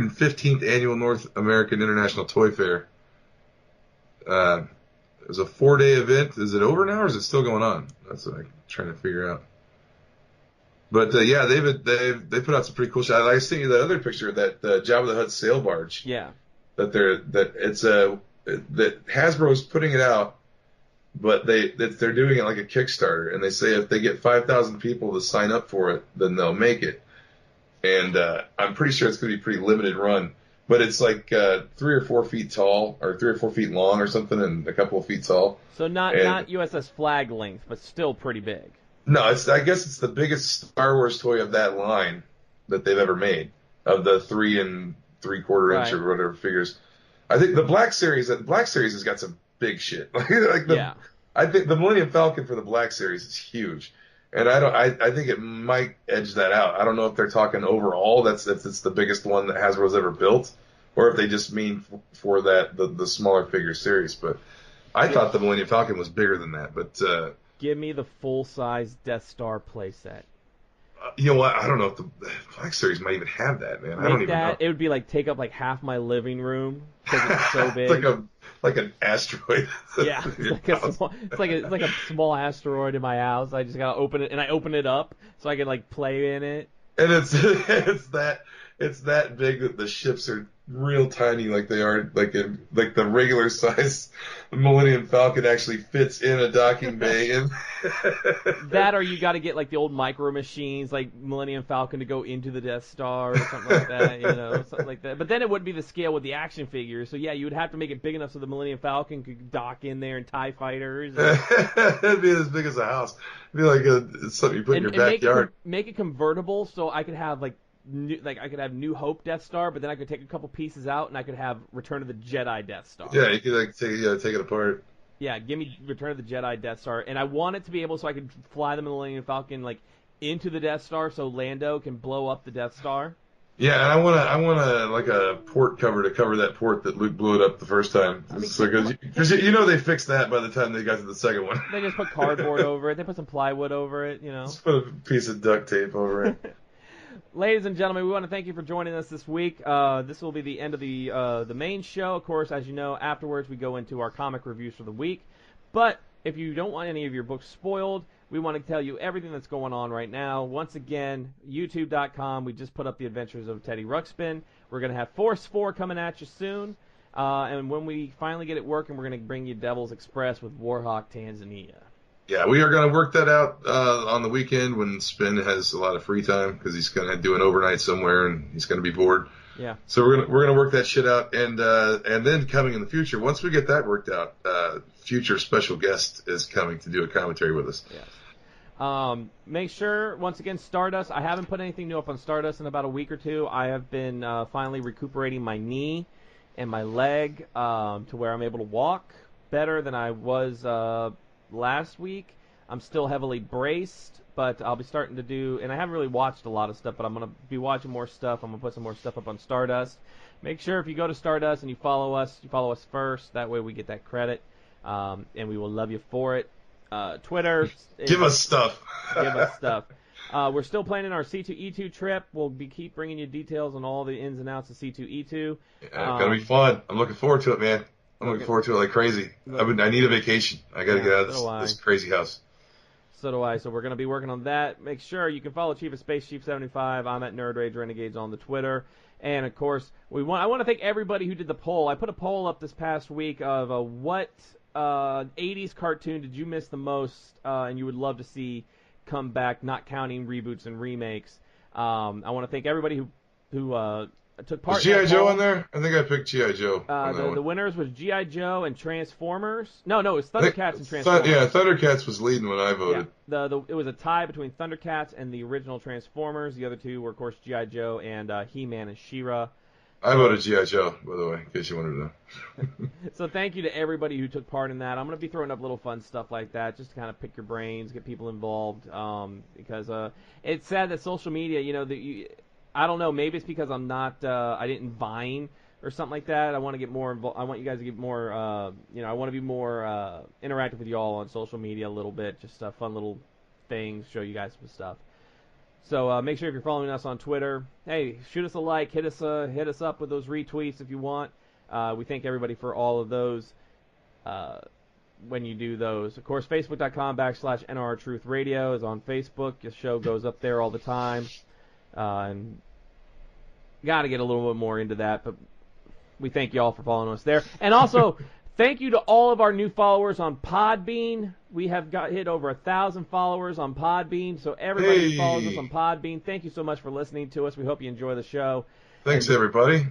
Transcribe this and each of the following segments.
115th Annual North American International Toy Fair. It was a 4-day event. Is it over now, or is it still going on? That's what I'm trying to figure out. But yeah, they put out some pretty cool shit. I sent you the other picture, that Jabba the Hutt sail barge. Yeah. That Hasbro's putting it out, but they're doing it like a Kickstarter, and they say if they get 5,000 people to sign up for it, then they'll make it. And I'm pretty sure it's going to be a pretty limited run. But it's like 3 or 4 feet tall, or 3 or 4 feet long, or something, and a couple of feet tall. So not USS Flag length, but still pretty big. No, I guess it's the biggest Star Wars toy of that line that they've ever made, of the 3 3/4 inch or whatever figures. I think the Black Series has got some big shit. I think the Millennium Falcon for the Black Series is huge. And I think it might edge that out. I don't know if they're talking overall it's the biggest one that Hasbro's ever built, or if they just mean for that the smaller figure series. But I thought the Millennium Falcon was bigger than that. But give me the full size Death Star playset. You know what? I don't know if the Black Series might even have that, man. I don't even know. It would be like take up like half my living room because it's so big. It's like an asteroid. Yeah, it's like a small asteroid in my house. I just gotta open it, and I open it up so I can like play in it. And it's that big that the ships are real tiny, like they are like the regular size Millennium Falcon actually fits in a docking bay. And that, or you got to get like the old micro machines, like Millennium Falcon, to go into the Death Star or something like that, something like that. But then it wouldn't be the scale with the action figures. So yeah, you would have to make it big enough so the Millennium Falcon could dock in there and TIE fighters. It'd be as big as a house. It'd be like something you put in your backyard. Make it convertible so I could have like New Hope Death Star, but then I could take a couple pieces out and I could have Return of the Jedi Death Star. Yeah, you could take it apart. Yeah, give me Return of the Jedi Death Star, and I want it to be able so I could fly the Millennium Falcon like into the Death Star so Lando can blow up the Death Star. Yeah, and I want like a port cover to cover that port that Luke blew it up the first time. Because they fixed that by the time they got to the second one. They just put cardboard over it. They put some plywood over it. Just put a piece of duct tape over it. Ladies and gentlemen, we want to thank you for joining us this week. This will be the end of the main show. Of course, as you know, afterwards we go into our comic reviews for the week. But if you don't want any of your books spoiled, we want to tell you everything that's going on right now. Once again, YouTube.com. We just put up the Adventures of Teddy Ruxpin. We're going to have Force 4 coming at you soon. And when we finally get it working, we're going to bring you Devil's Express with WARHAWK Tanzania. Yeah, we are going to work that out on the weekend when Spin has a lot of free time, because he's going to do an overnight somewhere and he's going to be bored. Yeah. So we're gonna work that shit out, and then coming in the future, once we get that worked out, future special guest is coming to do a commentary with us. Yes. Make sure, once again, Stardust. I haven't put anything new up on Stardust in about a week or two. I have been finally recuperating my knee and my leg to where I'm able to walk better than I was last week. I'm still heavily braced, but I'll be starting to do, and I haven't really watched a lot of stuff, but I'm going to be watching more stuff. I'm going to put some more stuff up on Stardust. Make sure if you go to Stardust and you follow us first. That way we get that credit, and we will love you for it. Twitter. Give us stuff. Give us stuff. We're still planning our C2E2 trip. We'll keep bringing you details on all the ins and outs of C2E2. Yeah, it's going to be fun. I'm looking forward to it, man. I'm looking forward to it like crazy. I need a vacation. I got to get out of this crazy house. So do I. So we're going to be working on that. Make sure you can follow Chief of Space, Chief75. I'm at Nerd Rage Renegades on the Twitter. And, of course, I want to thank everybody who did the poll. I put a poll up this past week of what 80s cartoon did you miss the most and you would love to see come back, not counting reboots and remakes. I want to thank everybody who took part. Was G.I. Joe on there? I think I picked G.I. Joe. The winners was G.I. Joe and Transformers. No, it was Thundercats and Transformers. Thundercats was leading when I voted. Yeah, it was a tie between Thundercats and the original Transformers. The other two were, of course, G.I. Joe and He-Man and She-Ra. I voted G.I. Joe, by the way, in case you wanted to know. So thank you to everybody who took part in that. I'm going to be throwing up little fun stuff like that just to kind of pick your brains, get people involved, because it's sad that social media, I don't know, maybe it's because I'm not, I didn't Vine or something like that. I want to get more involved. I want you guys to get more, I want to be more interactive with you all on social media a little bit, just fun little things, show you guys some stuff. So make sure if you're following us on Twitter, hey, shoot us a like, hit us up with those retweets if you want. We thank everybody for all of those when you do those. Of course, Facebook.com/NRR Truth Radio is on Facebook. The show goes up there all the time. And got to get a little bit more into that, but we thank you all for following us there. And also, thank you to all of our new followers on Podbean. We have hit over 1,000 followers on Podbean, so everybody who follows us on Podbean, thank you so much for listening to us. We hope you enjoy the show. Thanks, everybody.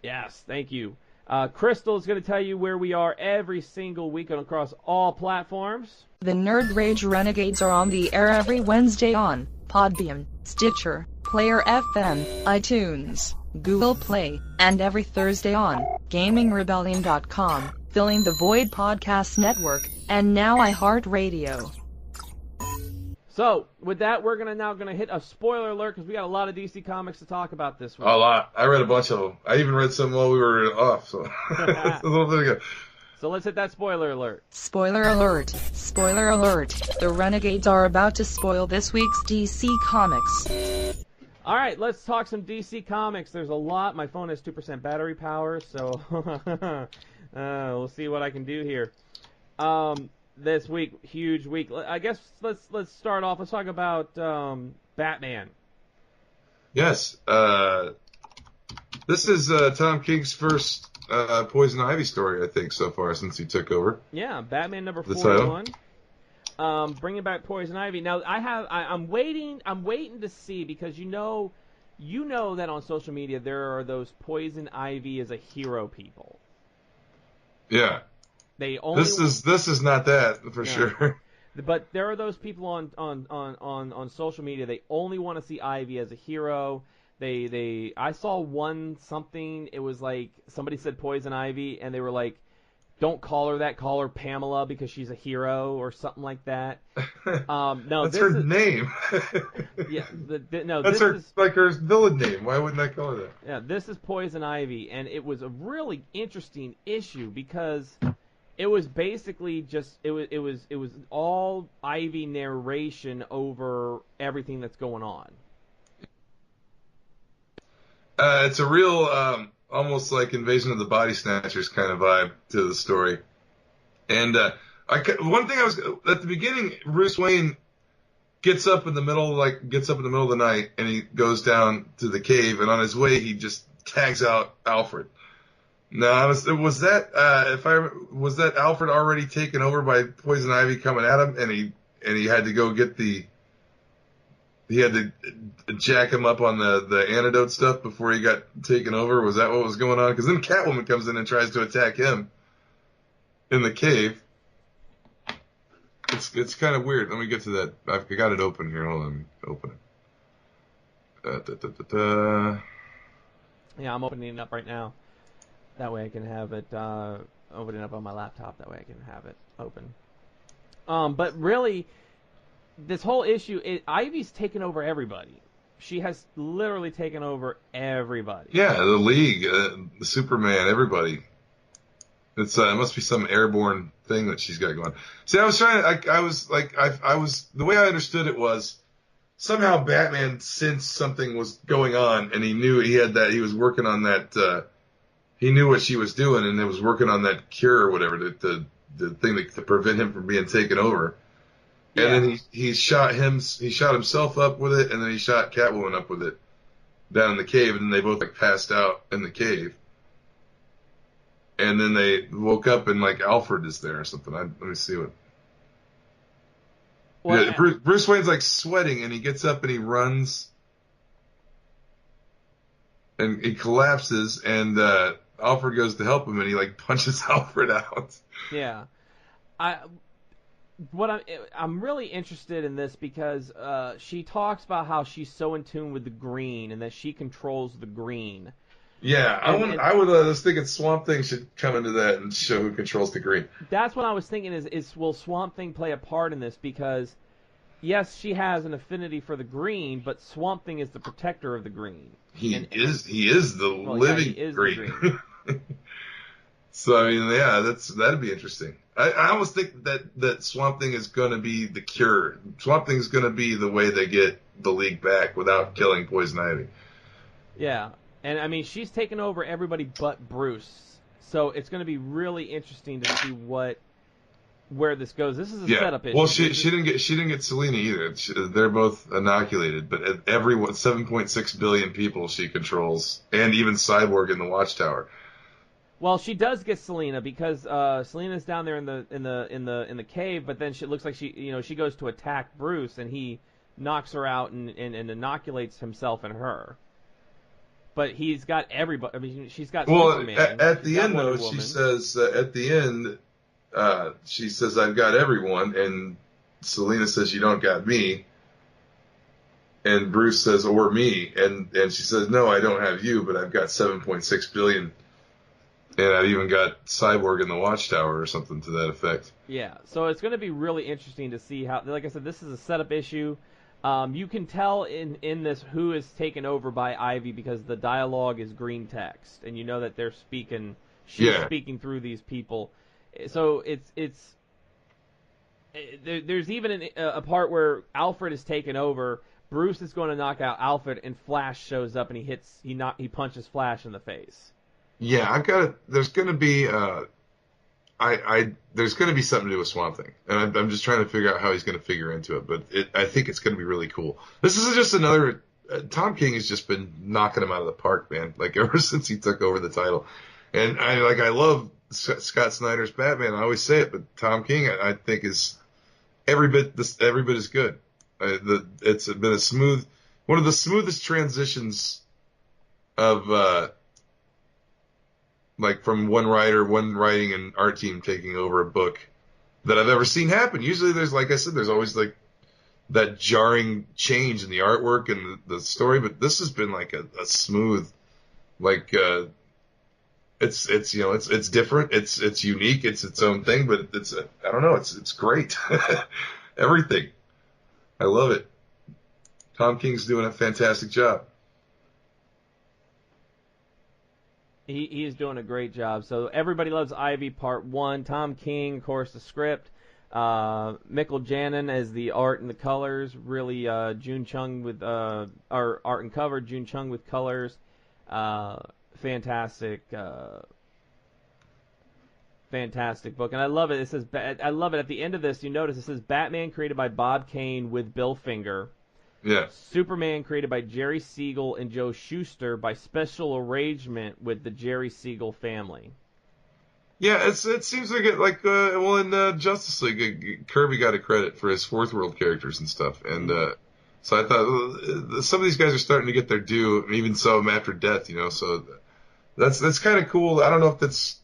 Yes, thank you. Crystal is going to tell you where we are every single week across all platforms. The Nerd Rage Renegades are on the air every Wednesday on Podbean, Stitcher, Player FM, iTunes, Google Play, and every Thursday on GamingRebellion.com, Filling the Void Podcast Network, and now iHeartRadio. So, with that, we're now going to hit a spoiler alert because we got a lot of DC Comics to talk about this week. A lot. I read a bunch of them. I even read some while we were off, so a little bit ago. So let's hit that spoiler alert. Spoiler alert. Spoiler alert. The Renegades are about to spoil this week's DC Comics. All right, let's talk some DC Comics. There's a lot. My phone has 2% battery power, so we'll see what I can do here. This week, huge week. I guess let's start off. Let's talk about Batman. Yes. This is Tom King's first Poison Ivy story, I think, so far since he took over. Yeah, Batman number 41. Bringing back Poison Ivy. Now I'm waiting to see, because you know that on social media there are those Poison Ivy as a hero people. Yeah. They only this is not that for sure. But there are those people on social media. They only want to see Ivy as a hero. I saw something. It was like somebody said Poison Ivy, and they were like, "Don't call her that. Call her Pamela because she's a hero," or something like that. No, that's her name. Yeah, that's her villain name. Why wouldn't I call her that? Yeah, this is Poison Ivy, and it was a really interesting issue because it was basically just it was all Ivy narration over everything that's going on. It's a real almost like Invasion of the Body Snatchers kind of vibe to the story. And one thing at the beginning, Bruce Wayne gets up in the middle of the night and he goes down to the cave, and on his way he just tags out Alfred. Now, was that Alfred already taken over by Poison Ivy coming at him, and he had to go get he had to jack him up on the antidote stuff before he got taken over? Was that what was going on? Because then Catwoman comes in and tries to attack him in the cave. It's kind of weird. Let me get to that. I've got it open here. Hold on, let me open it. Yeah, I'm opening it up right now. That way I can have it open it up on my laptop. That way I can have it open. But really, this whole issue, Ivy's taken over everybody. She has literally taken over everybody. Yeah, the League, the Superman, everybody. It must be some airborne thing that she's got going. See, I was the way I understood it was somehow Batman sensed something was going on, and he knew he was working on that. He knew what she was doing, and it was working on that cure or whatever, the thing to prevent him from being taken over. Yeah. And then he shot himself up with it, and then he shot Catwoman up with it down in the cave, and then they both passed out in the cave. And then they woke up and Alfred is there or something. Let me see what. Well, yeah, Bruce Wayne's sweating, and he gets up and he runs, and he collapses, and Alfred goes to help him, and he punches Alfred out. Yeah, I'm really interested in this because she talks about how she's so in tune with the green and that she controls the green. Yeah, I was thinking Swamp Thing should come into that and show who controls the green. That's what I was thinking is will Swamp Thing play a part in this? Because, yes, she has an affinity for the green, but Swamp Thing is the protector of the green. He is the living green. So, I mean, yeah, that'd be interesting. I almost think that Swamp Thing is going to be the cure. Swamp Thing is going to be the way they get the league back without killing Poison Ivy. Yeah, and I mean she's taken over everybody but Bruce, so it's going to be really interesting to see where this goes. This is a setup issue. Well, she didn't get Selena either. They're both inoculated, but everyone 7.6 billion people she controls, and even Cyborg in the Watchtower. Well, she does get Selena because Selena's down there in the cave, but then it looks like she goes to attack Bruce and he knocks her out and inoculates himself and her. But he's got everybody. I mean, she's got Superman. At the end though, she says she says I've got everyone, and Selena says you don't got me. And Bruce says or me, and she says no, I don't have you, but I've got 7.6 billion. And I've even got Cyborg in the Watchtower or something to that effect. Yeah, so it's going to be really interesting to see how, like I said, this is a setup issue. You can tell in this who is taken over by Ivy because the dialogue is green text, and you know that they're speaking, she's speaking through these people. So there's even a part where Alfred is taken over. Bruce is going to knock out Alfred, and Flash shows up and he punches Flash in the face. Yeah, there's going to be there's going to be something to do with Swamp Thing, and I'm just trying to figure out how he's going to figure into it. But I think it's going to be really cool. This is just another. Tom King has just been knocking him out of the park, man. Like ever since he took over the title, and I love Scott Snyder's Batman. I always say it, but Tom King I think is every bit as good. It's been one of the smoothest transitions of. Like from one writing and art team taking over a book that I've ever seen happen. Usually there's, like I said, there's always like that jarring change in the artwork and the story, but this has been like a smooth, like, it's different. It's unique. It's its own thing, but I don't know. It's great. Everything. I love it. Tom King's doing a fantastic job. He is doing a great job. So Everybody Loves Ivy Part 1. Tom King, of course, the script. Mikkel Janin as the art and the colors. Really, June Chung with our art and cover. June Chung with colors. Fantastic. Fantastic book. And I love it. It says, I love it. At the end of this, you notice it says Batman created by Bob Kane with Bill Finger. Yeah. Superman created by Jerry Siegel and Joe Shuster by special arrangement with the Jerry Siegel family. Yeah, it seems like in Justice League, Kirby got a credit for his Fourth World characters and stuff, and so I thought some of these guys are starting to get their due, even so after Death, So that's kind of cool. I don't know if that's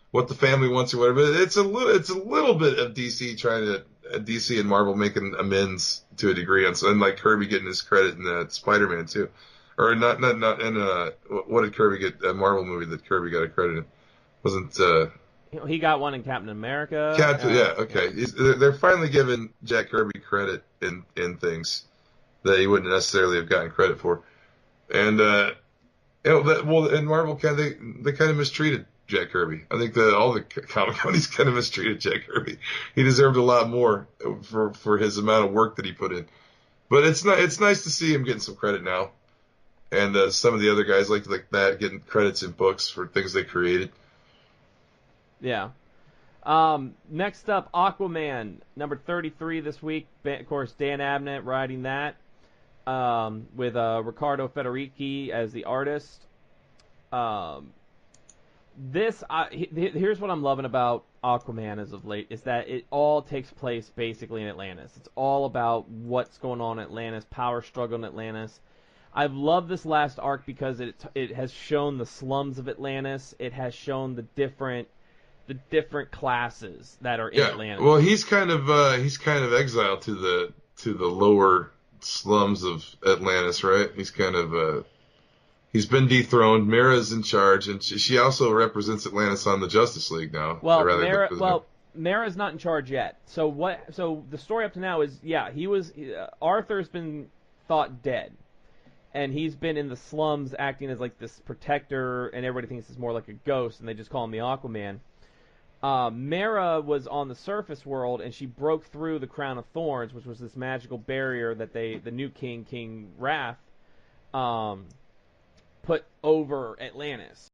what the family wants or whatever, but it's a little bit of DC and Marvel making amends to a degree, and like Kirby getting his credit in Spider-Man too, or not in what did Kirby get? A Marvel movie that Kirby got a credit in wasn't. He got one in Captain America. Okay. They're finally giving Jack Kirby credit in things that he wouldn't necessarily have gotten credit for, and in Marvel they kind of mistreated Jack Kirby. I think all the comic companies kind of mistreated Jack Kirby. He deserved a lot more for his amount of work that he put in. But it's nice to see him getting some credit now, and some of the other guys like that getting credits in books for things they created. Yeah. Next up, Aquaman, number 33 this week. Of course, Dan Abnett writing that with Riccardo Federici as the artist. Here's what I'm loving about Aquaman as of late is that it all takes place basically in Atlantis. It's all about what's going on in Atlantis, power struggle in Atlantis. I've loved this last arc because it has shown the slums of Atlantis. It has shown the different classes that are in Atlantis. Well, he's kind of exiled to the lower slums of Atlantis, right? He's kind of he's been dethroned. Mara's in charge, and she also represents Atlantis on the Justice League now. Well, Mara's not in charge yet. So the story up to now is, Arthur's been thought dead, and he's been in the slums acting as like this protector, and everybody thinks it's more like a ghost, and they just call him the Aquaman. Mara was on the surface world, and she broke through the Crown of Thorns, which was this magical barrier that the new king, King Wrath, put over Atlantis.